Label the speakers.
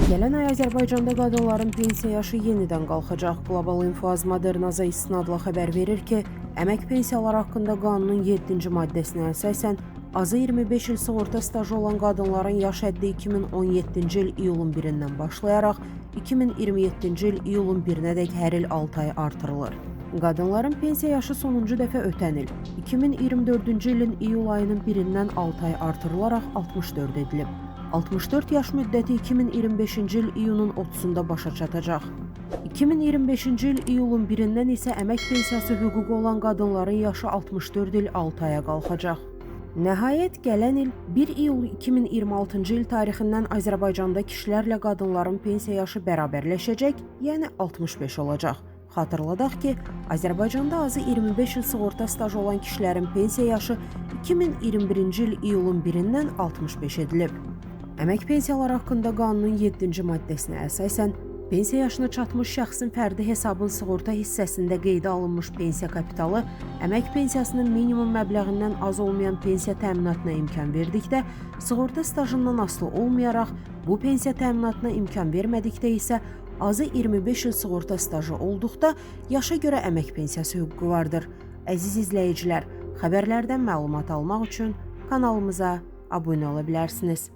Speaker 1: Gələn ay Azərbaycanda qadınların pensiya yaşı yenidən qalxacaq. Global Info az Modernaza istinadla xəbər verir ki, əmək pensiyaları haqqında qanunun 7-ci maddəsinə əsasən azı 25 il sığorta stajı olan qadınların yaş həddi 2017-ci il iyulun 1-dən başlayaraq 2027-ci il iyulun 1-nədək hər il 6 ay artırılır. Qadınların pensiya yaşı sonuncu dəfə ötən il 2024-cü ilin iyul ayının 1-dən 6 ay artırılaraq 64 edilib. 64 yaş müddəti 2025-ci il iyunun 30-da başa çatacaq. 2025-ci il iyulun 1-dən isə əmək pensiyası hüququ olan qadınların yaşı 64 il 6 aya qalxacaq. Nəhayət, gələn il 1 iyul 2026-cı il tarixindən Azərbaycanda kişilərlə qadınların pensiya yaşı bərabərləşəcək, yəni 65 olacaq. Xatırladaq ki, Azərbaycanda azı 25 il sığorta stajı olan kişilərin pensiya yaşı 2021-ci il iyulun 1-dən 65 edilib. Əmək pensiyaları haqqında qanunun 7-ci maddəsinə əsasən, pensiya yaşına çatmış şəxsin fərdi hesabın sığorta hissəsində qeydə alınmış pensiya kapitalı əmək pensiyasının minimum məbləğindən az olmayan pensiya təminatına imkan verdikdə, sığorta stajından asılı olmayaraq bu pensiya təminatına imkan vermədikdə isə azı 25 il sığorta stajı olduqda yaşa görə əmək pensiyası hüququ vardır. Əziz izləyicilər, xəbərlərdən məlumat almaq üçün kanalımıza abunə ola bilərsiniz.